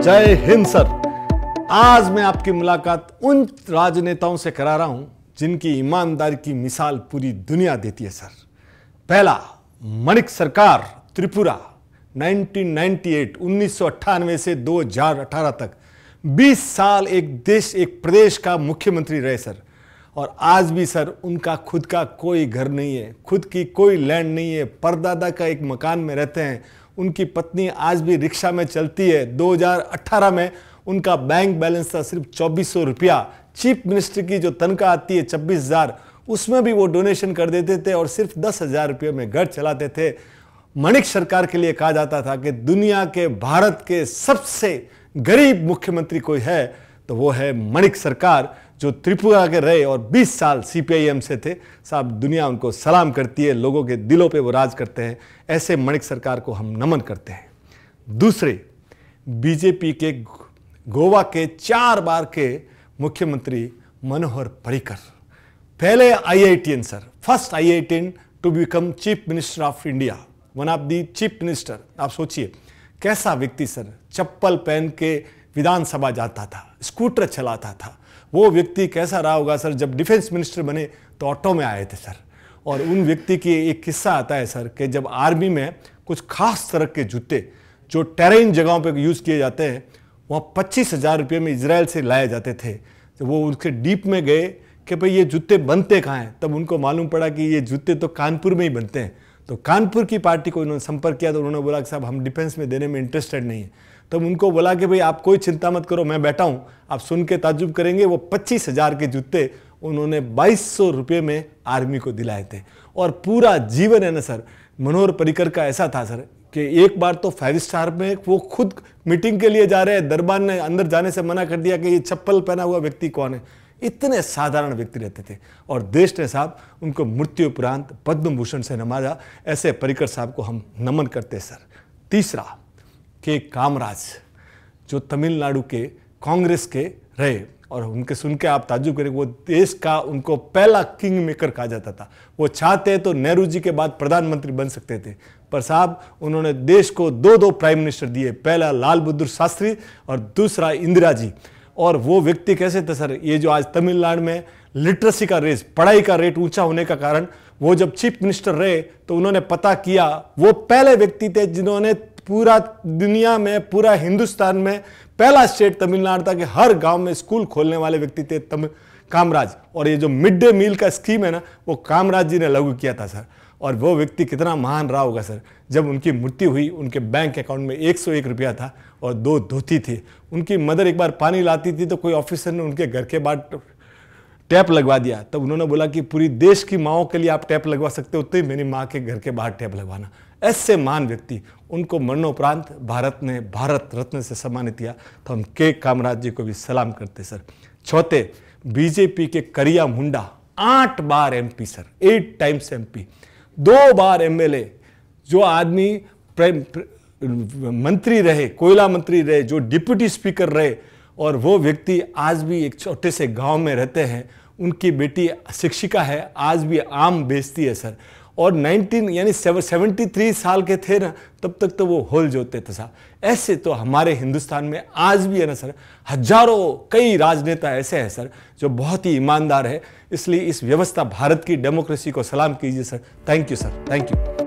जय हिंद सर। आज मैं आपकी मुलाकात उन राजनेताओं से करा रहा हूं जिनकी ईमानदारी की मिसाल पूरी दुनिया देती है सर। पहला, माणिक सरकार, त्रिपुरा। 1998 से 2018 तक 20 साल एक प्रदेश का मुख्यमंत्री रहे सर। और आज भी सर उनका खुद का कोई घर नहीं है, खुद की कोई लैंड नहीं है, परदादा का एक मकान में रहते हैं। उनकी पत्नी आज भी रिक्शा में चलती है। 2018 में उनका बैंक बैलेंस था सिर्फ 2400 रुपया। चीफ मिनिस्टर की जो तनख्वाह आती है 26,000, उसमें भी वो डोनेशन कर देते थे और सिर्फ 10,000 रुपये में घर चलाते थे। माणिक सरकार के लिए कहा जाता था कि दुनिया के, भारत के सबसे गरीब मुख्यमंत्री कोई है तो वो है माणिक सरकार, जो त्रिपुरा के रहे और 20 साल CPIM से थे। साहब, दुनिया उनको सलाम करती है, लोगों के दिलों पे वो राज करते हैं। ऐसे माणिक सरकार को हम नमन करते हैं। दूसरे, बीजेपी के गोवा के 4 बार के मुख्यमंत्री मनोहर पर्रिकर, पहले IITian sir, first IITian to become chief minister of India, one of the chief minister. आप सोचिए कैसा व्यक्ति सर, चप्पल पहन के विधानसभा जाता था, स्कूटर चलाता था। वो व्यक्ति कैसा रहा होगा सर, जब डिफेंस मिनिस्टर बने तो ऑटो में आए थे सर। और उन व्यक्ति की एक किस्सा आता है सर कि जब आर्मी में कुछ खास तरह के जूते जो टेरेन जगहों पे यूज़ किए जाते हैं, वहाँ 25,000 रुपये में इजराइल से लाए जाते थे। जब वो उसके डीप में गए कि भाई ये जूते बनते कहाँ हैं, तब उनको मालूम पड़ा कि ये जूते तो कानपुर में ही बनते हैं। तो कानपुर की पार्टी को इन्होंने संपर्क किया तो उन्होंने बोला कि साहब हम डिफेंस में देने में इंटरेस्टेड नहीं है। तब उनको बोला कि भाई आप कोई चिंता मत करो, मैं बैठा हूँ, आप सुन के ताज्जुब करेंगे। वो 25,000 के जूते उन्होंने 2200 रुपये में आर्मी को दिलाए थे। और पूरा जीवन है ना सर, मनोहर पर्रिकर का ऐसा था सर कि एक बार तो 5 स्टार में वो खुद मीटिंग के लिए जा रहे हैं, दरबार ने अंदर जाने से मना कर दिया कि ये चप्पल पहना हुआ व्यक्ति कौन है। इतने साधारण व्यक्ति रहते थे और देश ने साहब उनको मृत्यु उपरांत पद्म भूषण से नवाजा। ऐसे पर्रिकर साहब को हम नमन करते सर। तीसरा, के कामराज, जो तमिलनाडु के कांग्रेस के रहे और उनके सुन के आप ताज्जुब करेंगे, वो देश का उनको पहला किंग मेकर कहा जाता था। वो चाहते तो नेहरू जी के बाद प्रधानमंत्री बन सकते थे, पर साहब उन्होंने देश को 2 प्राइम मिनिस्टर दिए, पहला लाल बहादुर शास्त्री और दूसरा इंदिरा जी। और वो व्यक्ति कैसे थे सर, ये जो आज तमिलनाडु में लिटरेसी का रेस, पढ़ाई का रेट ऊंचा होने का कारण, वो जब चीफ मिनिस्टर रहे तो उन्होंने पता किया, वो पहले व्यक्ति थे जिन्होंने पूरा दुनिया में, पूरा हिंदुस्तान में पहला स्टेट तमिलनाडु था कि हर गांव में स्कूल खोलने वाले व्यक्ति थे कामराज। और ये जो मिड डे मील का स्कीम है ना, वो कामराज जी ने लागू किया था सर। और वो व्यक्ति कितना महान रहा होगा सर। जब उनकी मृत्यु हुई, उनके बैंक अकाउंट में 101 रुपया था और 2 धोती थे। उनकी मदर एक बार पानी लाती थी तो कोई ऑफिसर ने उनके घर के बाहर टैप लगवा दिया। तब उन्होंने बोला कि पूरी देश की माओं के लिए आप टैप लगवा सकते हो, तो ही मेरी माँ के घर के बाहर टैप लगवाना। ऐसे महान व्यक्ति, उनको मरणोपरांत भारत ने भारत रत्न से सम्मानित किया, तो हम के कामराज जी को भी सलाम करते सर। चौथे, बीजेपी के करिया मुंडा, 8 बार MP सर, 8 टाइम्स MP, 2 बार MLA, जो आदमी मंत्री रहे, कोयला मंत्री रहे, जो डिप्यूटी स्पीकर रहे, और वो व्यक्ति आज भी एक छोटे से गांव में रहते हैं। उनकी बेटी शिक्षिका है, आज भी आम बेचती है सर। और 73 साल के थे ना, तब तक तो वो होल जोते थे साहब। ऐसे तो हमारे हिंदुस्तान में आज भी है ना सर, हजारों कई राजनेता ऐसे हैं सर जो बहुत ही ईमानदार है। इसलिए इस व्यवस्था भारत की डेमोक्रेसी को सलाम कीजिए sir. Thank you sir, thank you.